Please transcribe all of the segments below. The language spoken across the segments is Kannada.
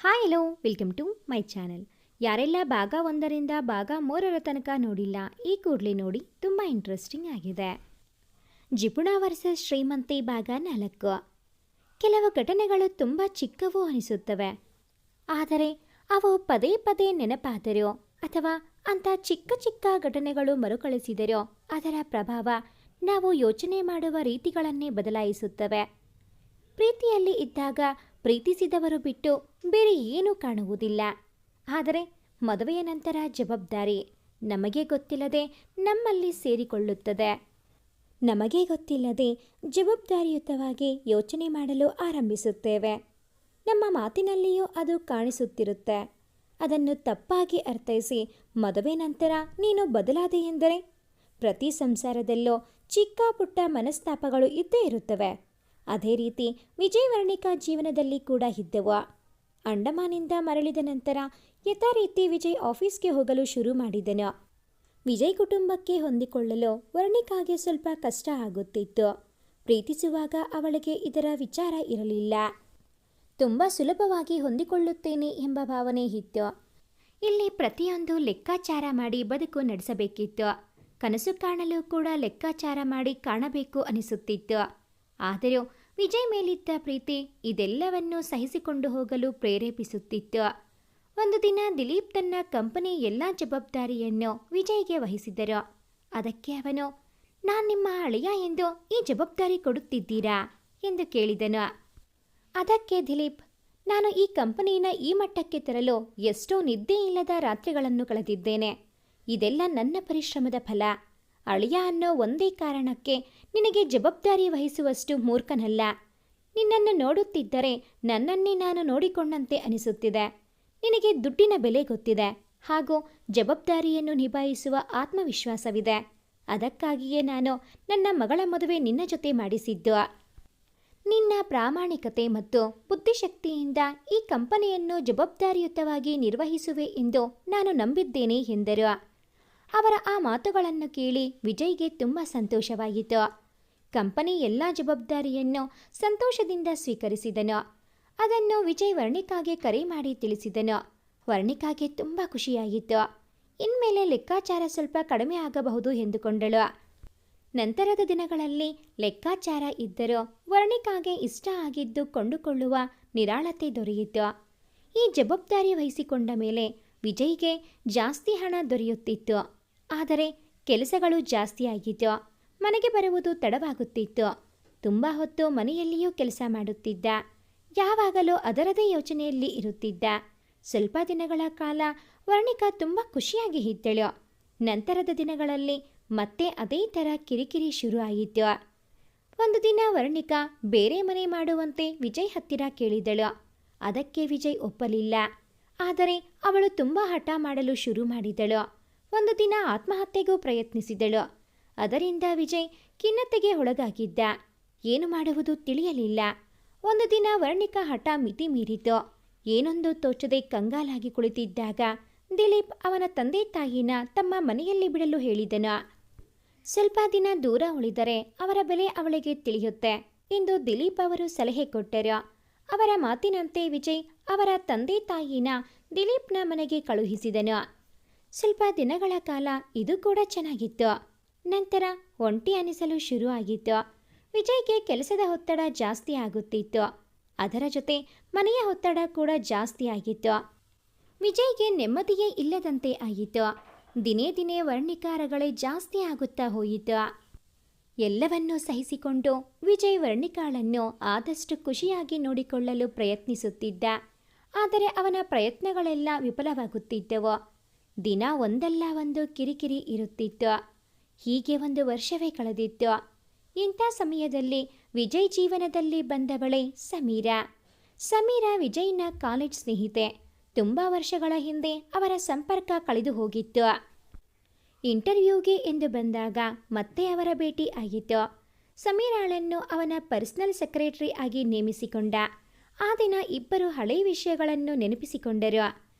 Hi hello welcome to my channel. ಯಾರೆಲ್ಲ ಭಾಗ 1ರಿಂದ ಭಾಗ 3 ತನಕ ನೋಡಿಲ್ಲ, ಈ ಕೂಡಲೇ ನೋಡಿ, ತುಂಬ ಇಂಟ್ರೆಸ್ಟಿಂಗ್ ಆಗಿದೆ. ಜಿಪುಣ ವರ್ಸಸ್ ಶ್ರೀಮಂತಿ ಭಾಗ 4. ಕೆಲವು ಘಟನೆಗಳು ತುಂಬ ಚಿಕ್ಕವು ಅನಿಸುತ್ತವೆ, ಆದರೆ ಅವು ಪದೇ ಪದೇ ನೆನಪಾದರೋ ಅಥವಾ ಅಂಥ ಚಿಕ್ಕ ಚಿಕ್ಕ ಘಟನೆಗಳು ಮರುಕಳಿಸಿದರೋ ಅದರ ಪ್ರಭಾವ ನಾವು ಯೋಚನೆ ಮಾಡುವ ರೀತಿಗಳನ್ನೇ ಬದಲಾಯಿಸುತ್ತವೆ. ಪ್ರೀತಿಯಲ್ಲಿ ಇದ್ದಾಗ ಪ್ರೀತಿಸಿದವರು ಬಿಟ್ಟು ಬೇರೆ ಏನೂ ಕಾಣುವುದಿಲ್ಲ. ಆದರೆ ಮದುವೆಯ ನಂತರ ಜವಾಬ್ದಾರಿ ನಮಗೆ ಗೊತ್ತಿಲ್ಲದೆ ನಮ್ಮಲ್ಲಿ ಸೇರಿಕೊಳ್ಳುತ್ತದೆ. ನಮಗೆ ಗೊತ್ತಿಲ್ಲದೆ ಜವಾಬ್ದಾರಿಯುತವಾಗಿ ಯೋಚನೆ ಮಾಡಲು ಆರಂಭಿಸುತ್ತೇವೆ. ನಮ್ಮ ಮಾತಿನಲ್ಲಿಯೂ ಅದು ಕಾಣಿಸುತ್ತಿರುತ್ತೆ. ಅದನ್ನು ತಪ್ಪಾಗಿ ಅರ್ಥೈಸಿ ಮದುವೆ ನಂತರ ನೀನು ಬದಲಾದೆ ಎಂದರೆ ಪ್ರತಿ ಸಂಸಾರದಲ್ಲೂ ಚಿಕ್ಕ ಪುಟ್ಟ ಮನಸ್ತಾಪಗಳು ಇದ್ದೇ ಇರುತ್ತವೆ. ಅದೇ ರೀತಿ ವಿಜಯ್ ವರ್ಣಿಕಾ ಜೀವನದಲ್ಲಿ ಕೂಡ ಇದ್ದವು. ಅಂಡಮಾನಿಂದ ಮರಳಿದ ನಂತರ ಯಥಾರೀತಿ ವಿಜಯ್ ಆಫೀಸ್ಗೆ ಹೋಗಲು ಶುರು ಮಾಡಿದನು. ವಿಜಯ್ ಕುಟುಂಬಕ್ಕೆ ಹೊಂದಿಕೊಳ್ಳಲು ವರ್ಣಿಕಾಗೆ ಸ್ವಲ್ಪ ಕಷ್ಟ ಆಗುತ್ತಿತ್ತು. ಪ್ರೀತಿಸುವಾಗ ಅವಳಿಗೆ ಇದರ ವಿಚಾರ ಇರಲಿಲ್ಲ. ತುಂಬ ಸುಲಭವಾಗಿ ಹೊಂದಿಕೊಳ್ಳುತ್ತೇನೆ ಎಂಬ ಭಾವನೆ ಇತ್ತು. ಇಲ್ಲಿ ಪ್ರತಿಯೊಂದು ಲೆಕ್ಕಾಚಾರ ಮಾಡಿ ಬದುಕು ನಡೆಸಬೇಕಿತ್ತು. ಕನಸು ಕಾಣಲು ಕೂಡ ಲೆಕ್ಕಾಚಾರ ಮಾಡಿ ಕಾಣಬೇಕು ಅನಿಸುತ್ತಿತ್ತು. ಆದರೂ ವಿಜಯ್ ಮೇಲಿದ್ದ ಪ್ರೀತಿ ಇದೆಲ್ಲವನ್ನೂ ಸಹಿಸಿಕೊಂಡು ಹೋಗಲು ಪ್ರೇರೇಪಿಸುತ್ತಿತ್ತು. ಒಂದು ದಿನ ದಿಲೀಪ್ ತನ್ನ ಕಂಪನಿ ಎಲ್ಲ ಜವಾಬ್ದಾರಿಯನ್ನು ವಿಜಯ್ಗೆ ವಹಿಸಿದರು. ಅದಕ್ಕೆ ಅವನು, ನಾನು ನಿಮ್ಮ ಅಳಿಯ ಎಂದು ಈ ಜವಾಬ್ದಾರಿ ಕೊಡುತ್ತಿದ್ದೀರಾ ಎಂದು ಕೇಳಿದನು. ಅದಕ್ಕೆ ದಿಲೀಪ್, ನಾನು ಈ ಕಂಪನಿನ ಈ ಮಟ್ಟಕ್ಕೆ ತರಲು ಎಷ್ಟೋ ನಿದ್ದೆ ಇಲ್ಲದ ರಾತ್ರಿಗಳನ್ನು ಕಳೆದಿದ್ದೇನೆ. ಇದೆಲ್ಲ ನನ್ನ ಪರಿಶ್ರಮದ ಫಲ. ಅಳಿಯ ಅನ್ನೋ ಒಂದೇ ಕಾರಣಕ್ಕೆ ನಿನಗೆ ಜವಾಬ್ದಾರಿ ವಹಿಸುವಷ್ಟು ಮೂರ್ಖನಲ್ಲ. ನಿನ್ನನ್ನು ನೋಡುತ್ತಿದ್ದರೆ ನನ್ನನ್ನೇ ನಾನು ನೋಡಿಕೊಂಡಂತೆ ಅನಿಸುತ್ತಿದೆ. ನಿನಗೆ ದುಡ್ಡಿನ ಬೆಲೆ ಗೊತ್ತಿದೆ, ಹಾಗೂ ಜವಾಬ್ದಾರಿಯನ್ನು ನಿಭಾಯಿಸುವ ಆತ್ಮವಿಶ್ವಾಸವಿದೆ. ಅದಕ್ಕಾಗಿಯೇ ನಾನು ನನ್ನ ಮಗಳ ಮದುವೆ ನಿನ್ನ ಜೊತೆ ಮಾಡಿಸಿದ್ದು. ನಿನ್ನ ಪ್ರಾಮಾಣಿಕತೆ ಮತ್ತು ಬುದ್ಧಿಶಕ್ತಿಯಿಂದ ಈ ಕಂಪನಿಯನ್ನು ಜವಾಬ್ದಾರಿಯುತವಾಗಿ ನಿರ್ವಹಿಸುವೆ ಎಂದು ನಾನು ನಂಬಿದ್ದೇನೆ ಎಂದರು. ಅವರ ಆ ಮಾತುಗಳನ್ನು ಕೇಳಿ ವಿಜಯ್ಗೆ ತುಂಬ ಸಂತೋಷವಾಯಿತು. ಕಂಪನಿ ಎಲ್ಲ ಜವಾಬ್ದಾರಿಯನ್ನು ಸಂತೋಷದಿಂದ ಸ್ವೀಕರಿಸಿದನು. ಅದನ್ನು ವಿಜಯ್ ವರ್ಣಿಕಾಗೆ ಕರೆ ಮಾಡಿ ತಿಳಿಸಿದನು. ವರ್ಣಿಕಾಗೆ ತುಂಬ ಖುಷಿಯಾಯಿತು. ಇನ್ಮೇಲೆ ಲೆಕ್ಕಾಚಾರ ಸ್ವಲ್ಪ ಕಡಿಮೆ ಆಗಬಹುದು ಎಂದುಕೊಂಡಳು. ನಂತರದ ದಿನಗಳಲ್ಲಿ ಲೆಕ್ಕಾಚಾರ ಇದ್ದರೂ ವರ್ಣಿಕಾಗೆ ಇಷ್ಟ ಆಗಿದ್ದು ಕೊಂಡುಕೊಳ್ಳುವ ನಿರಾಳತೆ ದೊರೆಯಿತು. ಈ ಜವಾಬ್ದಾರಿ ವಹಿಸಿಕೊಂಡ ಮೇಲೆ ವಿಜಯ್ಗೆ ಜಾಸ್ತಿ ಹಣ ದೊರೆಯುತ್ತಿತ್ತು. ಆದರೆ ಕೆಲಸಗಳು ಜಾಸ್ತಿಯಾಗಿತ್ತು. ಮನೆಗೆ ಬರುವುದು ತಡವಾಗುತ್ತಿತ್ತು. ತುಂಬ ಹೊತ್ತು ಮನೆಯಲ್ಲಿಯೂ ಕೆಲಸ ಮಾಡುತ್ತಿದ್ದ. ಯಾವಾಗಲೂ ಅದರದೇ ಯೋಚನೆಯಲ್ಲಿ ಇರುತ್ತಿದ್ದ. ಸ್ವಲ್ಪ ದಿನಗಳ ಕಾಲ ವರ್ಣಿಕಾ ತುಂಬ ಖುಷಿಯಾಗಿ ಇದ್ದಳು. ನಂತರದ ದಿನಗಳಲ್ಲಿ ಮತ್ತೆ ಅದೇ ಥರ ಕಿರಿಕಿರಿ ಶುರು ಆಯಿತು. ಒಂದು ದಿನ ವರ್ಣಿಕಾ ಬೇರೆ ಮನೆ ಮಾಡುವಂತೆ ವಿಜಯ್ ಹತ್ತಿರ ಕೇಳಿದಳು. ಅದಕ್ಕೆ ವಿಜಯ್ ಒಪ್ಪಲಿಲ್ಲ. ಆದರೆ ಅವಳು ತುಂಬ ಹಠ ಮಾಡಲು ಶುರು ಮಾಡಿದಳು. ಒಂದು ದಿನ ಆತ್ಮಹತ್ಯೆಗೂ ಪ್ರಯತ್ನಿಸಿದಳು. ಅದರಿಂದ ವಿಜಯ್ ಖಿನ್ನತೆಗೆ ಒಳಗಾಗಿದ್ದ. ಏನು ಮಾಡುವುದು ತಿಳಿಯಲಿಲ್ಲ. ಒಂದು ದಿನ ವರ್ಣಿಕಾ ಹಠ ಮಿತಿ ಮೀರಿತು. ಏನೊಂದು ತೋಚದೆ ಕಂಗಾಲಾಗಿ ಕುಳಿತಿದ್ದಾಗ ದಿಲೀಪ್ ಅವನ ತಂದೆ ತಾಯಿನ ತಮ್ಮ ಮನೆಯಲ್ಲಿ ಬಿಡಲು ಹೇಳಿದನು. ಸ್ವಲ್ಪ ದಿನ ದೂರ ಉಳಿದರೆ ಅವರ ಬೆಲೆ ಅವಳಿಗೆ ತಿಳಿಯುತ್ತೆ ಎಂದು ದಿಲೀಪ್ ಅವರು ಸಲಹೆ ಕೊಟ್ಟರು. ಅವರ ಮಾತಿನಂತೆ ವಿಜಯ್ ಅವರ ತಂದೆ ತಾಯಿನ ದಿಲೀಪ್ನ ಮನೆಗೆ ಕಳುಹಿಸಿದನು. ಸ್ವಲ್ಪ ದಿನಗಳ ಕಾಲ ಇದು ಕೂಡ ಚೆನ್ನಾಗಿತ್ತು. ನಂತರ ಒಂಟಿ ಅನಿಸಲು ಶುರು ಆಗಿತ್ತು. ವಿಜಯ್ಗೆ ಕೆಲಸದ ಒತ್ತಡ ಜಾಸ್ತಿ ಆಗುತ್ತಿತ್ತು. ಅದರ ಜೊತೆ ಮನೆಯ ಒತ್ತಡ ಕೂಡ ಜಾಸ್ತಿ ಆಗಿತ್ತು. ವಿಜಯ್ಗೆ ನೆಮ್ಮದಿಯೇ ಇಲ್ಲದಂತೆ ಆಯಿತು. ದಿನೇ ದಿನೇ ವರ್ಣಿಕಾರಗಳೇ ಜಾಸ್ತಿ ಆಗುತ್ತಾ ಹೋಯಿತು. ಎಲ್ಲವನ್ನೂ ಸಹಿಸಿಕೊಂಡು ವಿಜಯ್ ವರ್ಣಿಕಾಳನ್ನು ಆದಷ್ಟು ಖುಷಿಯಾಗಿ ನೋಡಿಕೊಳ್ಳಲು ಪ್ರಯತ್ನಿಸುತ್ತಿದ್ದ. ಆದರೆ ಅವನ ಪ್ರಯತ್ನಗಳೆಲ್ಲ ವಿಫಲವಾಗುತ್ತಿದ್ದವು. ದಿನ ಒಂದಲ್ಲ ಒಂದು ಕಿರಿಕಿರಿ ಇರುತ್ತಿತ್ತು. ಹೀಗೆ 1 ವರ್ಷವೇ ಕಳೆದಿತ್ತು. ಇಂಥ ಸಮಯದಲ್ಲಿ ವಿಜಯ್ ಜೀವನದಲ್ಲಿ ಬಂದವಳೇ ಸಮೀರಾ. ಸಮೀರಾ ವಿಜಯ್ನ ಕಾಲೇಜ್ ಸ್ನೇಹಿತೆ. ತುಂಬ ವರ್ಷಗಳ ಹಿಂದೆ ಅವರ ಸಂಪರ್ಕ ಕಳೆದು ಹೋಗಿತ್ತು. ಇಂಟರ್ವ್ಯೂಗೆ ಎಂದು ಬಂದಾಗ ಮತ್ತೆ ಅವರ ಭೇಟಿ ಆಯಿತು. ಸಮೀರಾಳನ್ನು ಅವನ ಪರ್ಸನಲ್ ಸೆಕ್ರೆಟರಿ ಆಗಿ ನೇಮಿಸಿಕೊಂಡ. ಆ ದಿನ ಇಬ್ಬರು ಹಳೆಯ ವಿಷಯಗಳನ್ನು ನೆನಪಿಸಿಕೊಂಡರು.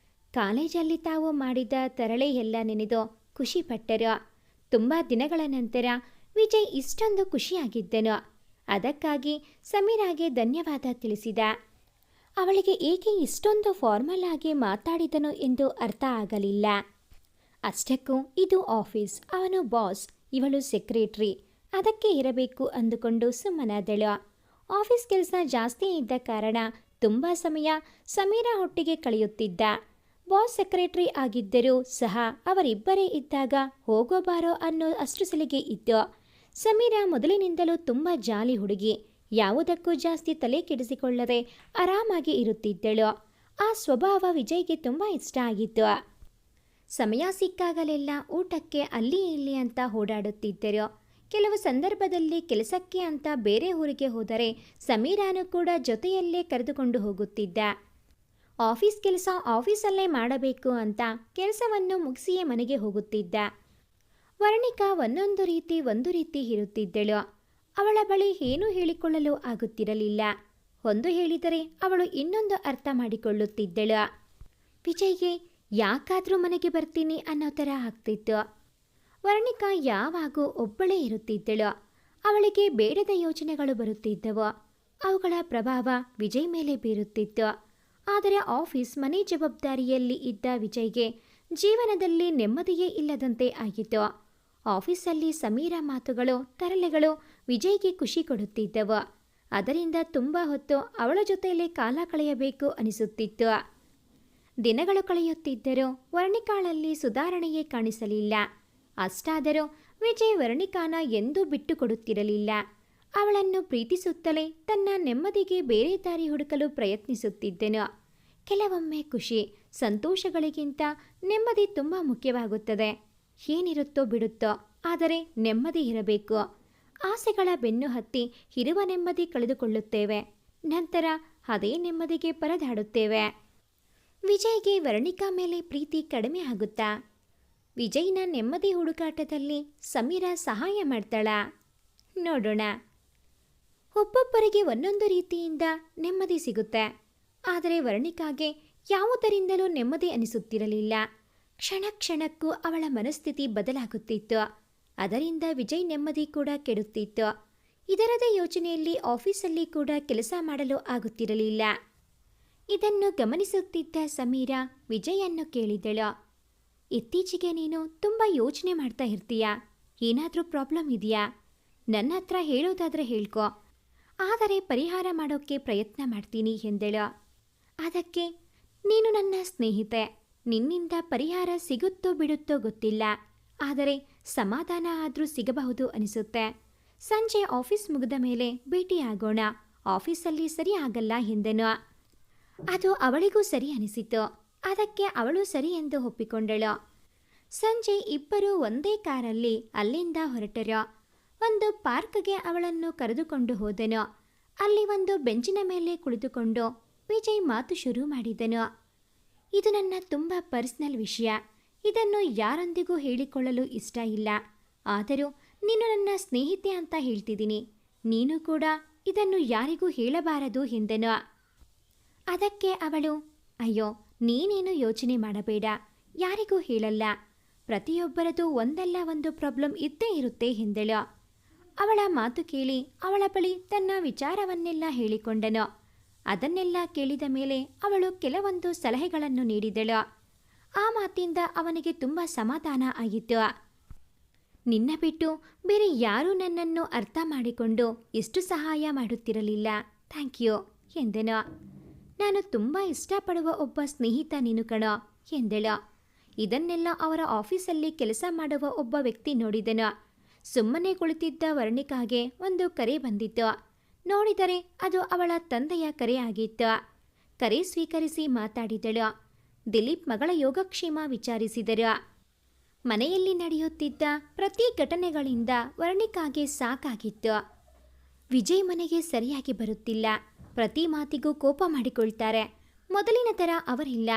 ಕಾಲೇಜಲ್ಲಿ ತಾವು ಮಾಡಿದ ತರಳೆ ಎಲ್ಲ ನೆನೆದು ಖುಷಿಪಟ್ಟರು. ತುಂಬ ದಿನಗಳ ನಂತರ ವಿಜಯ್ ಇಷ್ಟೊಂದು ಖುಷಿಯಾಗಿದ್ದನು. ಅದಕ್ಕಾಗಿ ಸಮೀರಾಗೆ ಧನ್ಯವಾದ ತಿಳಿಸಿದ. ಅವಳಿಗೆ ಏಕೆ ಇಷ್ಟೊಂದು ಫಾರ್ಮಲ್ ಆಗಿ ಮಾತಾಡಿದನು ಎಂದು ಅರ್ಥ ಆಗಲಿಲ್ಲ. ಅಷ್ಟಕ್ಕೂ ಇದು ಆಫೀಸ್, ಅವನು ಬಾಸ್, ಇವಳು ಸೆಕ್ರೆಟ್ರಿ, ಅದಕ್ಕೆ ಇರಬೇಕು ಅಂದುಕೊಂಡು ಸುಮ್ಮನಾದಳು. ಆಫೀಸ್ ಕೆಲಸ ಜಾಸ್ತಿ ಇದ್ದ ಕಾರಣ ತುಂಬ ಸಮಯ ಸಮೀರಾ ಒಟ್ಟಿಗೆ ಕಳೆಯುತ್ತಿದ್ದ. ಬಾಸ್ ಸೆಕ್ರೆಟರಿ ಆಗಿದ್ದರೂ ಸಹ ಅವರಿಬ್ಬರೇ ಇದ್ದಾಗ ಹೋಗೋ ಬಾರೋ ಅನ್ನೋ ಅಷ್ಟು ಸಲಿಗೆ ಇತ್ತು. ಸಮೀರಾ ಮೊದಲಿನಿಂದಲೂ ತುಂಬ ಜಾಲಿ ಹುಡುಗಿ, ಯಾವುದಕ್ಕೂ ಜಾಸ್ತಿ ತಲೆ ಕೆಡಿಸಿಕೊಳ್ಳದೆ ಆರಾಮಾಗಿ ಇರುತ್ತಿದ್ದಳು. ಆ ಸ್ವಭಾವ ವಿಜಯ್ಗೆ ತುಂಬ ಇಷ್ಟ ಆಗಿತ್ತು. ಸಮಯ ಸಿಕ್ಕಾಗಲೆಲ್ಲ ಊಟಕ್ಕೆ ಅಲ್ಲಿ ಇಲ್ಲಿ ಅಂತ ಓಡಾಡುತ್ತಿದ್ದರು. ಕೆಲವು ಸಂದರ್ಭದಲ್ಲಿ ಕೆಲಸಕ್ಕೆ ಅಂತ ಬೇರೆ ಊರಿಗೆ ಹೋದರೆ ಸಮೀರಾನು ಕೂಡ ಜೊತೆಯಲ್ಲೇ ಕರೆದುಕೊಂಡು ಹೋಗುತ್ತಿದ್ದ. ಆಫೀಸ್ ಕೆಲಸ ಆಫೀಸಲ್ಲೇ ಮಾಡಬೇಕು ಅಂತ ಕೆಲಸವನ್ನು ಮುಗಿಸಿಯೇ ಮನೆಗೆ ಹೋಗುತ್ತಿದ್ದ. ವರ್ಣಿಕಾ ಒಂದು ರೀತಿ ಇರುತ್ತಿದ್ದಳು. ಅವಳ ಬಳಿ ಏನೂ ಹೇಳಿಕೊಳ್ಳಲು ಆಗುತ್ತಿರಲಿಲ್ಲ. ಒಂದು ಹೇಳಿದರೆ ಅವಳು ಇನ್ನೊಂದು ಅರ್ಥ ಮಾಡಿಕೊಳ್ಳುತ್ತಿದ್ದಳು. ವಿಜಯ್ಗೆ ಯಾಕಾದರೂ ಮನೆಗೆ ಬರ್ತೀನಿ ಅನ್ನೋ ಥರ ಆಗ್ತಿತ್ತು. ವರ್ಣಿಕಾ ಯಾವಾಗೂ ಒಬ್ಬಳೇ ಇರುತ್ತಿದ್ದಳು. ಅವಳಿಗೆ ಬೇಡದ ಯೋಚನೆಗಳು ಬರುತ್ತಿದ್ದವು. ಅವುಗಳ ಪ್ರಭಾವ ವಿಜಯ್ ಮೇಲೆ ಬೀರುತ್ತಿತ್ತು. ಆದರೆ ಆಫೀಸ್ ಮನೆ ಜವಾಬ್ದಾರಿಯಲ್ಲಿ ಇದ್ದ ವಿಜಯ್ಗೆ ಜೀವನದಲ್ಲಿ ನೆಮ್ಮದಿಯೇ ಇಲ್ಲದಂತೆ ಆಗಿತ್ತು. ಆಫೀಸಲ್ಲಿ ಸಮೀರಾ ಮಾತುಗಳು ತರಲೆಗಳು ವಿಜಯ್ಗೆ ಖುಷಿ ಕೊಡುತ್ತಿದ್ದವು. ಅದರಿಂದ ತುಂಬ ಹೊತ್ತು ಅವಳ ಜೊತೆಯಲ್ಲೇ ಕಾಲ ಕಳೆಯಬೇಕು ಅನಿಸುತ್ತಿತ್ತು. ದಿನಗಳು ಕಳೆಯುತ್ತಿದ್ದರೂ ವರ್ಣಿಕಾಳಲ್ಲಿ ಸುಧಾರಣೆಯೇ ಕಾಣಿಸಲಿಲ್ಲ. ಅಷ್ಟಾದರೂ ವಿಜಯ್ ವರ್ಣಿಕಾನ ಎಂದೂ ಬಿಟ್ಟು ಕೊಡುತ್ತಿರಲಿಲ್ಲ. ಅವಳನ್ನು ಪ್ರೀತಿಸುತ್ತಲೇ ತನ್ನ ನೆಮ್ಮದಿಗೆ ಬೇರೆ ದಾರಿ ಹುಡುಕಲು ಪ್ರಯತ್ನಿಸುತ್ತಿದ್ದನು. ಕೆಲವೊಮ್ಮೆ ಖುಷಿ ಸಂತೋಷಗಳಿಗಿಂತ ನೆಮ್ಮದಿ ತುಂಬ ಮುಖ್ಯವಾಗುತ್ತದೆ. ಏನಿರುತ್ತೋ ಬಿಡುತ್ತೋ, ಆದರೆ ನೆಮ್ಮದಿ ಇರಬೇಕು. ಆಸೆಗಳ ಬೆನ್ನು ಹತ್ತಿ ಇರುವ ನೆಮ್ಮದಿ ಕಳೆದುಕೊಳ್ಳುತ್ತೇವೆ. ನಂತರ ಅದೇ ನೆಮ್ಮದಿಗೆ ಪರದಾಡುತ್ತೇವೆ. ವಿಜಯ್ಗೆ ವರ್ಣಿಕಾ ಮೇಲೆ ಪ್ರೀತಿ ಕಡಿಮೆ ಆಗುತ್ತಾ? ವಿಜಯ್ನ ನೆಮ್ಮದಿ ಹುಡುಕಾಟದಲ್ಲಿ ಸಮೀರಾ ಸಹಾಯ ಮಾಡ್ತಾಳಾ? ನೋಡೋಣ. ಒಬ್ಬೊಬ್ಬರಿಗೆ ಒಂದೊಂದು ರೀತಿಯಿಂದ ನೆಮ್ಮದಿ ಸಿಗುತ್ತೆ. ಆದರೆ ವರ್ಣಿಕಾಗೆ ಯಾವುದರಿಂದಲೂ ನೆಮ್ಮದಿ ಅನಿಸುತ್ತಿರಲಿಲ್ಲ. ಕ್ಷಣ ಕ್ಷಣಕ್ಕೂ ಅವಳ ಮನಸ್ಥಿತಿ ಬದಲಾಗುತ್ತಿತ್ತು. ಅದರಿಂದ ವಿಜಯ್ ನೆಮ್ಮದಿ ಕೂಡ ಕೆಡುತ್ತಿತ್ತು. ಇದರದೇ ಯೋಚನೆಯಲ್ಲಿ ಆಫೀಸಲ್ಲಿ ಕೂಡ ಕೆಲಸ ಮಾಡಲು ಆಗುತ್ತಿರಲಿಲ್ಲ. ಇದನ್ನು ಗಮನಿಸುತ್ತಿದ್ದ ಸಮೀರಾ ವಿಜಯನ್ನು ಕೇಳಿದಳು, ಇತ್ತೀಚೆಗೆ ನೀನು ತುಂಬ ಯೋಚನೆ ಮಾಡ್ತಾ ಇರ್ತೀಯಾ? ಏನಾದರೂ ಪ್ರಾಬ್ಲಮ್ ಇದೆಯಾ? ನನ್ನ ಹತ್ರ ಹೇಳೋದಾದರೆ ಹೇಳ್ಕೊ, ಆದರೆ ಪರಿಹಾರ ಮಾಡೋಕ್ಕೆ ಪ್ರಯತ್ನ ಮಾಡ್ತೀನಿ ಎಂದಳು. ಅದಕ್ಕೆ, ನೀನು ನನ್ನ ಸ್ನೇಹಿತೆ, ನಿನ್ನಿಂದ ಪರಿಹಾರ ಸಿಗುತ್ತೋ ಬಿಡುತ್ತೋ ಗೊತ್ತಿಲ್ಲ, ಆದರೆ ಸಮಾಧಾನ ಆದರೂ ಸಿಗಬಹುದು ಅನಿಸುತ್ತೆ. ಸಂಜೆ ಆಫೀಸ್ ಮುಗಿದ ಮೇಲೆ ಭೇಟಿಯಾಗೋಣ, ಆಫೀಸಲ್ಲಿ ಸರಿ ಆಗಲ್ಲ ಎಂದನು. ಅದು ಅವಳಿಗೂ ಸರಿ ಅನಿಸಿತು. ಅದಕ್ಕೆ ಅವಳು ಸರಿ ಎಂದು ಒಪ್ಪಿಕೊಂಡಳು. ಸಂಜೆ ಇಬ್ಬರು ಒಂದೇ ಕಾರಲ್ಲಿ ಅಲ್ಲಿಂದ ಹೊರಟರು. ಒಂದು ಪಾರ್ಕ್ಗೆ ಅವಳನ್ನು ಕರೆದುಕೊಂಡು ಹೋದನು. ಅಲ್ಲಿ ಒಂದು ಬೆಂಚಿನ ಮೇಲೆ ಕುಳಿತುಕೊಂಡು ವಿಜಯ್ ಮಾತು ಶುರು ಮಾಡಿದನು. ಇದು ನನ್ನ ತುಂಬ ಪರ್ಸನಲ್ ವಿಷಯ. ಇದನ್ನು ಯಾರೊಂದಿಗೂ ಹೇಳಿಕೊಳ್ಳಲು ಇಷ್ಟ ಇಲ್ಲ. ಆದರೂ ನೀನು ನನ್ನ ಸ್ನೇಹಿತೆ ಅಂತ ಹೇಳ್ತಿದ್ದೀನಿ. ನೀನು ಕೂಡ ಇದನ್ನು ಯಾರಿಗೂ ಹೇಳಬಾರದು ಎಂದನು. ಅದಕ್ಕೆ ಅವಳು, ಅಯ್ಯೋ ನೀನೇನು ಯೋಚನೆ ಮಾಡಬೇಡ, ಯಾರಿಗೂ ಹೇಳಲ್ಲ. ಪ್ರತಿಯೊಬ್ಬರದು ಒಂದಲ್ಲ ಒಂದು ಪ್ರಾಬ್ಲಮ್ ಇದ್ದೇ ಇರುತ್ತೆ ಎಂದಳು. ಅವಳ ಮಾತು ಕೇಳಿ ಅವಳ ಬಳಿ ತನ್ನ ವಿಚಾರವನ್ನೆಲ್ಲ ಹೇಳಿಕೊಂಡನು. ಅದನ್ನೆಲ್ಲ ಕೇಳಿದ ಮೇಲೆ ಅವಳು ಕೆಲವೊಂದು ಸಲಹೆಗಳನ್ನು ನೀಡಿದಳು. ಆ ಮಾತಿಂದ ಅವನಿಗೆ ತುಂಬ ಸಮಾಧಾನ ಆಗಿತ್ತು. ನಿನ್ನ ಬಿಟ್ಟು ಬೇರೆ ಯಾರೂ ನನ್ನನ್ನು ಅರ್ಥ ಮಾಡಿಕೊಂಡು ಎಷ್ಟು ಸಹಾಯ ಮಾಡುತ್ತಿರಲಿಲ್ಲ. ಥ್ಯಾಂಕ್ ಯು ಎಂದನು. ನಾನು ತುಂಬ ಇಷ್ಟಪಡುವ ಒಬ್ಬ ಸ್ನೇಹಿತ ನೀನು ಕಣೋ ಎಂದಳು. ಇದನ್ನೆಲ್ಲ ಅವರ ಆಫೀಸಲ್ಲಿ ಕೆಲಸ ಮಾಡುವ ಒಬ್ಬ ವ್ಯಕ್ತಿ ನೋಡಿದನು. ಸುಮ್ಮನೆ ಕುಳಿತಿದ್ದ ವರ್ಣಿಕಾಗೆ ಒಂದು ಕರೆ ಬಂದಿತ್ತು. ನೋಡಿದರೆ ಅದು ಅವಳ ತಂದೆಯ ಕರೆ ಆಗಿತ್ತು. ಕರೆ ಸ್ವೀಕರಿಸಿ ಮಾತಾಡಿದಳು. ದಿಲೀಪ್ ಮಗಳ ಯೋಗಕ್ಷೇಮ ವಿಚಾರಿಸಿದರು. ಮನೆಯಲ್ಲಿ ನಡೆಯುತ್ತಿದ್ದ ಪ್ರತಿ ಘಟನೆಗಳಿಂದ ವರ್ಣಿಕಾಗೆ ಸಾಕಾಗಿತ್ತು. ವಿಜಯ್ ಮನೆಗೆ ಸರಿಯಾಗಿ ಬರುತ್ತಿಲ್ಲ. ಪ್ರತಿ ಮಾತಿಗೂ ಕೋಪ ಮಾಡಿಕೊಳ್ತಾರೆ. ಮೊದಲಿನ ಥರ ಅವರಿಲ್ಲ.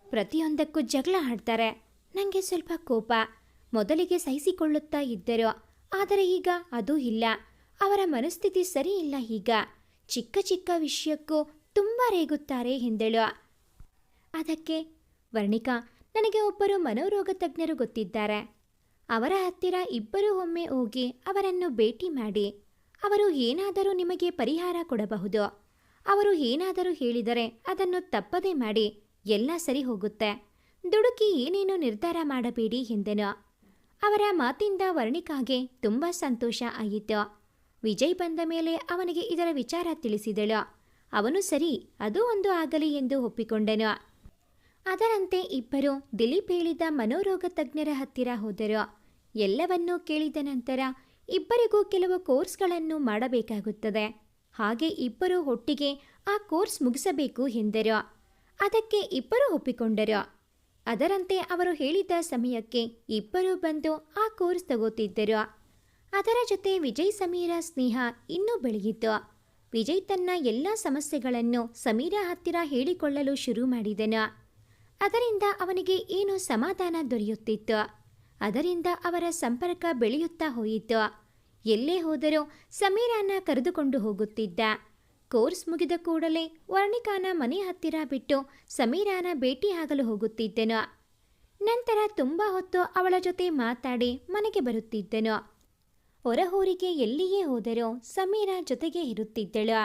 ಪ್ರತಿಯೊಂದಕ್ಕೂ ಜಗಳ ಆಡ್ತಾರೆ. ನನಗೆ ಸ್ವಲ್ಪ ಕೋಪ. ಮೊದಲಿಗೆ ಸಹಿಸಿಕೊಳ್ಳುತ್ತಾ ಇದ್ದರು, ಆದರೆ ಈಗ ಅದೂ ಇಲ್ಲ. ಅವರ ಮನಸ್ಥಿತಿ ಸರಿ ಇಲ್ಲ. ಈಗ ಚಿಕ್ಕ ಚಿಕ್ಕ ವಿಷಯಕ್ಕೂ ತುಂಬ ರೇಗುತ್ತಾರೆ ಎಂದಳು. ಅದಕ್ಕೆ, ವರ್ಣಿಕಾ, ನನಗೆ ಒಬ್ಬರು ಮನೋರೋಗ ತಜ್ಞರು ಗೊತ್ತಿದ್ದಾರೆ. ಅವರ ಹತ್ತಿರ ಇಬ್ಬರೂ ಒಮ್ಮೆ ಹೋಗಿ ಅವರನ್ನು ಭೇಟಿ ಮಾಡಿ. ಅವರು ಏನಾದರೂ ನಿಮಗೆ ಪರಿಹಾರ ಕೊಡಬಹುದು. ಅವರು ಏನಾದರೂ ಹೇಳಿದರೆ ಅದನ್ನು ತಪ್ಪದೇ ಮಾಡಿ, ಎಲ್ಲ ಸರಿ ಹೋಗುತ್ತೆ. ದುಡುಕಿ ಏನೇನು ನಿರ್ಧಾರ ಮಾಡಬೇಡಿ ಎಂದನು. ಅವರ ಮಾತಿಂದ ವರ್ಣಿಕಾಗೆ ತುಂಬ ಸಂತೋಷ ಆಯಿತು. ವಿಜಯ್ ಬಂದ ಮೇಲೆ ಅವನಿಗೆ ಇದರ ವಿಚಾರ ತಿಳಿಸಿದಳು. ಅವನು ಸರಿ, ಅದು ಒಂದು ಆಗಲಿ ಎಂದು ಒಪ್ಪಿಕೊಂಡನು. ಅದರಂತೆ ಇಬ್ಬರು ದಿಲೀಪ್ ಹೇಳಿದ ಮನೋರೋಗ ತಜ್ಞರ ಹತ್ತಿರ ಹೋದರು. ಎಲ್ಲವನ್ನೂ ಕೇಳಿದ ನಂತರ ಇಬ್ಬರಿಗೂ ಕೆಲವು ಕೋರ್ಸ್ಗಳನ್ನು ಮಾಡಬೇಕಾಗುತ್ತದೆ. ಹಾಗೆ ಇಬ್ಬರು ಒಟ್ಟಿಗೆ ಆ ಕೋರ್ಸ್ ಮುಗಿಸಬೇಕು ಎಂದರು. ಅದಕ್ಕೆ ಇಬ್ಬರು ಒಪ್ಪಿಕೊಂಡರು. ಅದರಂತೆ ಅವರು ಹೇಳಿದ ಸಮಯಕ್ಕೆ ಇಬ್ಬರೂ ಬಂದು ಆ ಕೋರ್ಸ್ ತಗೋತಿದ್ದರು. ಅದರ ಜೊತೆ ವಿಜಯ್ ಸಮೀರ ಸ್ನೇಹ ಇನ್ನೂ ಬೆಳೆಯಿತು. ವಿಜಯ್ ತನ್ನ ಎಲ್ಲ ಸಮಸ್ಯೆಗಳನ್ನು ಸಮೀರಾ ಹತ್ತಿರ ಹೇಳಿಕೊಳ್ಳಲು ಶುರು ಮಾಡಿದನು. ಅದರಿಂದ ಅವನಿಗೆ ಏನೋ ಸಮಾಧಾನ ದೊರೆಯುತ್ತಿತ್ತು. ಅದರಿಂದ ಅವರ ಸಂಪರ್ಕ ಬೆಳೆಯುತ್ತಾ ಹೋಯಿತು. ಎಲ್ಲೇ ಹೋದರೂ ಸಮೀರಾನ ಕರೆದುಕೊಂಡು ಹೋಗುತ್ತಿದ್ದ. ಕೋರ್ಸ್ ಮುಗಿದ ಕೂಡಲೇ ವರ್ಣಿಕಾನ ಮನೆ ಹತ್ತಿರ ಬಿಟ್ಟು ಸಮೀರಾನ ಭೇಟಿಯಾಗಲು ಹೋಗುತ್ತಿದ್ದನು. ನಂತರ ತುಂಬ ಹೊತ್ತು ಅವಳ ಜೊತೆ ಮಾತಾಡಿ ಮನೆಗೆ ಬರುತ್ತಿದ್ದನು. ಹೊರಹೂರಿಗೆ ಎಲ್ಲಿಯೇ ಹೋದರೂ ಸಮೀರಾ ಜೊತೆಗೆ ಇರುತ್ತಿದ್ದಳು.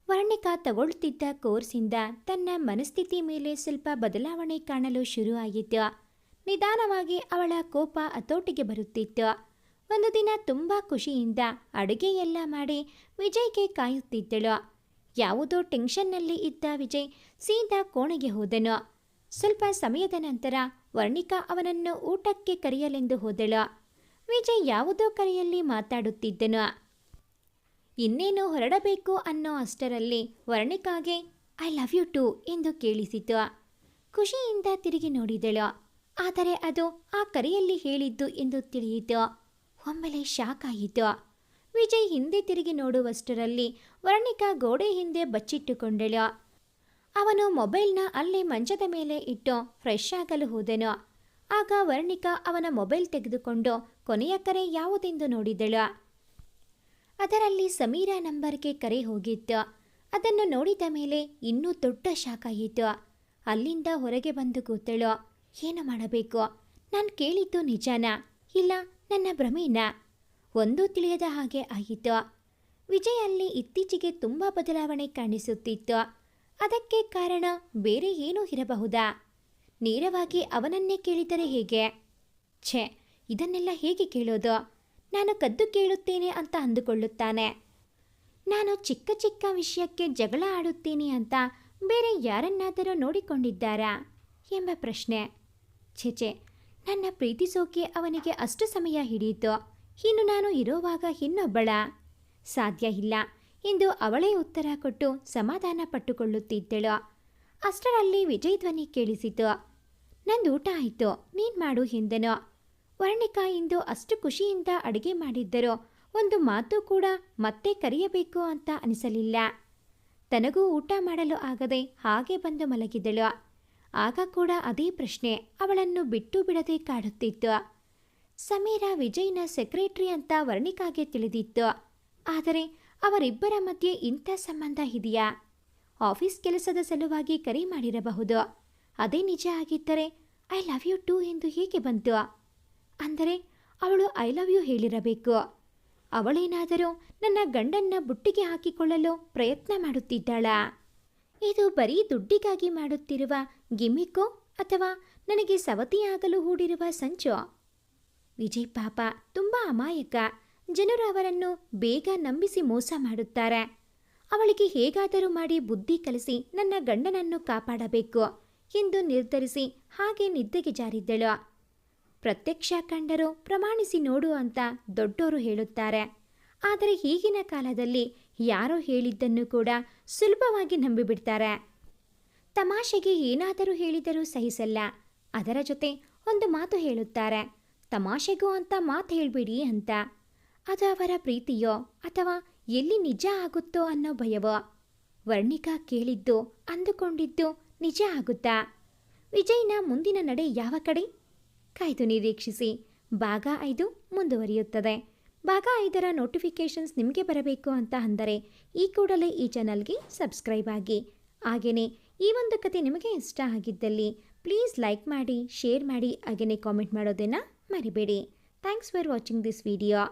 ವರ್ಣಿಕಾ ತಗೊಳ್ತಿದ್ದ ಕೋರ್ಸಿಂದ ತನ್ನ ಮನಸ್ಥಿತಿ ಮೇಲೆ ಸ್ವಲ್ಪ ಬದಲಾವಣೆ ಕಾಣಲು ಶುರುವಾಯಿತು. ನಿಧಾನವಾಗಿ ಅವಳ ಕೋಪ ಹತೋಟಿಗೆ ಬರುತ್ತಿತ್ತು. ಒಂದು ದಿನ ತುಂಬ ಖುಷಿಯಿಂದ ಅಡುಗೆ ಎಲ್ಲ ಮಾಡಿ ವಿಜಯ್ಗೆ ಕಾಯುತ್ತಿದ್ದಳು. ಯಾವುದೋ ಟೆನ್ಷನ್ನಲ್ಲಿ ಇದ್ದ ವಿಜಯ್ ಸೀದಾ ಕೋಣೆಗೆ ಹೋದನು. ಸ್ವಲ್ಪ ಸಮಯದ ನಂತರ ವರ್ಣಿಕಾ ಅವನನ್ನು ಊಟಕ್ಕೆ ಕರೆಯಲೆಂದು ಹೋದಳು. ವಿಜಯ್ ಯಾವುದೋ ಕರೆಯಲ್ಲಿ ಮಾತಾಡುತ್ತಿದ್ದನು. ಇನ್ನೇನು ಹೊರಡಬೇಕು ಅನ್ನೋ ಅಷ್ಟರಲ್ಲಿ ವರ್ಣಿಕಾಗೆ ಐ ಲವ್ ಯು ಟು ಎಂದು ಕೇಳಿಸಿತು. ಖುಷಿಯಿಂದ ತಿರುಗಿ ನೋಡಿದಳು. ಆದರೆ ಅದು ಆ ಕರೆಯಲ್ಲಿ ಹೇಳಿದ್ದು ಎಂದು ತಿಳಿಯಿತು. ಒಮ್ಮೆಲೆ ಶಾಕ್ ಆಯಿತು. ವಿಜಯ್ ಹಿಂದೆ ತಿರುಗಿ ನೋಡುವಷ್ಟರಲ್ಲಿ ವರ್ಣಿಕಾ ಗೋಡೆ ಹಿಂದೆ ಬಚ್ಚಿಟ್ಟುಕೊಂಡಳು. ಅವನು ಮೊಬೈಲ್ನ ಅಲ್ಲೇ ಮಂಚದ ಮೇಲೆ ಇಟ್ಟು ಫ್ರೆಶ್ ಆಗಲು ಹೋದನು. ಆಗ ವರ್ಣಿಕಾ ಅವನ ಮೊಬೈಲ್ ತೆಗೆದುಕೊಂಡು ಕೊನೆಯ ಕರೆ ಯಾವುದೆಂದು ನೋಡಿದಳು. ಅದರಲ್ಲಿ ಸಮೀರಾ ನಂಬರ್ಗೆ ಕರೆ ಹೋಗಿತ್ತು. ಅದನ್ನು ನೋಡಿದ ಮೇಲೆ ಇನ್ನೂ ದೊಡ್ಡ ಶಾಕ್ ಆಯಿತು. ಅಲ್ಲಿಂದ ಹೊರಗೆ ಬಂದು ಕೂತಳು. ಏನು ಮಾಡಬೇಕು? ನಾನು ಕೇಳಿದ್ದು ನಿಜನಾ ಇಲ್ಲ ನನ್ನ ಭ್ರಮೇನಾ? ಒಂದೂ ತಿಳಿಯದ ಹಾಗೆ ಆಯಿತು. ವಿಜಯ್ ಅಲ್ಲಿ ಇತ್ತೀಚೆಗೆ ತುಂಬ ಬದಲಾವಣೆ ಕಾಣಿಸುತ್ತಿತ್ತು. ಅದಕ್ಕೆ ಕಾರಣ ಬೇರೆ ಏನೂ ಇರಬಹುದಾ? ನೇರವಾಗಿ ಅವನನ್ನೇ ಕೇಳಿದರೆ ಹೇಗೆ? ಛೆ, ಇದನ್ನೆಲ್ಲ ಹೇಗೆ ಕೇಳೋದು? ನಾನು ಕದ್ದು ಕೇಳುತ್ತೇನೆ ಅಂತ ಅಂದುಕೊಳ್ಳುತ್ತಾನೆ. ನಾನು ಚಿಕ್ಕ ಚಿಕ್ಕ ವಿಷಯಕ್ಕೆ ಜಗಳ ಆಡುತ್ತೀನಿ ಅಂತ ಬೇರೆ ಯಾರನ್ನಾದರೂ ನೋಡಿಕೊಂಡಿದ್ದಾರಾ ಎಂಬ ಪ್ರಶ್ನೆ. ಛೆಚೆ, ನನ್ನ ಪ್ರೀತಿಸೋಕೆ ಅವನಿಗೆ ಅಷ್ಟು ಸಮಯ ಹಿಡಿಯಿತು. ಇನ್ನು ನಾನು ಇರೋವಾಗ ಇನ್ನೊಬ್ಬಳ? ಸಾಧ್ಯ ಇಲ್ಲ ಎಂದು ಅವಳೇ ಉತ್ತರ ಕೊಟ್ಟು ಸಮಾಧಾನ ಪಟ್ಟುಕೊಳ್ಳುತ್ತಿದ್ದಳು. ಅಷ್ಟರಲ್ಲಿ ವಿಜಯ್ ಧ್ವನಿ ಕೇಳಿಸಿತು. ನಂದು ಊಟ ಆಯಿತು, ನೀನು ಮಾಡು ಎಂದನು. ವರ್ಣಿಕಾ ಇಂದು ಅಷ್ಟು ಖುಷಿಯಿಂದ ಅಡುಗೆ ಮಾಡಿದ್ದರೂ ಒಂದು ಮಾತು ಕೂಡ ಮತ್ತೆ ಕರೆಯಬೇಕು ಅಂತ ಅನಿಸಲಿಲ್ಲ. ತನಗೂ ಊಟ ಮಾಡಲು ಆಗದೆ ಹಾಗೆ ಬಂದು ಮಲಗಿದಳು. ಆಗ ಕೂಡ ಅದೇ ಪ್ರಶ್ನೆ ಅವಳನ್ನು ಬಿಟ್ಟು ಬಿಡದೆ ಕಾಡುತ್ತಿತ್ತು. ಸಮೀರಾ ವಿಜಯ್ನ ಸೆಕ್ರೆಟರಿ ಅಂತ ವರ್ಣಿಕಾಗೆ ತಿಳಿದಿತ್ತು. ಆದರೆ ಅವರಿಬ್ಬರ ಮಧ್ಯೆ ಇಂಥ ಸಂಬಂಧ ಇದೆಯಾ? ಆಫೀಸ್ ಕೆಲಸದ ಸಲುವಾಗಿ ಕರೆ ಮಾಡಿರಬಹುದು. ಅದೇ ನಿಜ ಆಗಿದ್ದರೆ ಐ ಲವ್ ಯು ಟು ಎಂದು ಹೇಗೆ ಬಂತು? ಅಂದರೆ ಅವಳು ಐ ಲವ್ ಯು ಹೇಳಿರಬೇಕು. ಅವಳೇನಾದರೂ ನನ್ನ ಗಂಡನ್ನ ಬುಟ್ಟಿಗೆ ಹಾಕಿಕೊಳ್ಳಲು ಪ್ರಯತ್ನ ಮಾಡುತ್ತಿದ್ದಾಳಾ? ಇದು ಬರೀ ದುಡ್ಡಿಗಾಗಿ ಮಾಡುತ್ತಿರುವ ಗಿಮಿಕೋ ಅಥವಾ ನನಗೆ ಸವತಿಯಾಗಲು ಹೂಡಿರುವ ಸಂಚೋ? ವಿಜಯ್ ಪಾಪ ತುಂಬ ಅಮಾಯಕ. ಜನರು ಅವರನ್ನು ಬೇಗ ನಂಬಿಸಿ ಮೋಸ ಮಾಡುತ್ತಾರೆ. ಅವಳಿಗೆ ಹೇಗಾದರೂ ಮಾಡಿ ಬುದ್ಧಿ ಕಲಿಸಿ ನನ್ನ ಗಂಡನನ್ನು ಕಾಪಾಡಬೇಕು ಎಂದು ನಿರ್ಧರಿಸಿ ಹಾಗೆ ನಿದ್ದೆಗೆ ಜಾರಿದ್ದಳು. ಪ್ರತ್ಯಕ್ಷ ಕಂಡರೂ ಪ್ರಮಾಣಿಸಿ ನೋಡು ಅಂತ ದೊಡ್ಡೋರು ಹೇಳುತ್ತಾರೆ. ಆದರೆ ಈಗಿನ ಕಾಲದಲ್ಲಿ ಯಾರೋ ಹೇಳಿದ್ದನ್ನು ಕೂಡ ಸುಲಭವಾಗಿ ನಂಬಿಬಿಡ್ತಾರೆ. ತಮಾಷೆಗೆ ಏನಾದರೂ ಹೇಳಿದರೂ ಸಹಿಸಲ್ಲ. ಅದರ ಜೊತೆ ಒಂದು ಮಾತು ಹೇಳುತ್ತಾರೆ, ತಮಾಷೆಗೂ ಅಂತ ಮಾತು ಹೇಳ್ಬಿಡಿ ಅಂತ. ಅದು ಅವರ ಪ್ರೀತಿಯೋ ಅಥವಾ ಎಲ್ಲಿ ನಿಜ ಆಗುತ್ತೋ ಅನ್ನೋ ಭಯವೋ? ವರ್ಣಿಕಾ ಕೇಳಿದ್ದು ಅಂದುಕೊಂಡಿದ್ದು ನಿಜ ಆಗುತ್ತಾ? ವಿಜಯ್ನ ಮುಂದಿನ ನಡೆ ಯಾವ ಕಡೆ? ಕಾಯ್ದು ನಿರೀಕ್ಷಿಸಿ. ಭಾಗ 5 ಮುಂದುವರಿಯುತ್ತದೆ. ಭಾಗ 5ರ ನೋಟಿಫಿಕೇಷನ್ಸ್ ನಿಮಗೆ ಬರಬೇಕು ಅಂತ ಅಂದರೆ ಈ ಕೂಡಲೇ ಈ ಚಾನಲ್ಗೆ ಸಬ್ಸ್ಕ್ರೈಬ್ ಆಗಿ. ಹಾಗೆಯೇ ಈ ಒಂದು ಕತೆ ನಿಮಗೆ ಇಷ್ಟ ಆಗಿದ್ದಲ್ಲಿ ಪ್ಲೀಸ್ ಲೈಕ್ ಮಾಡಿ, ಶೇರ್ ಮಾಡಿ, ಹಾಗೆಯೇ ಕಾಮೆಂಟ್ ಮಾಡೋದನ್ನು ಮರಿಬೇಡಿ. Thanks for watching this video.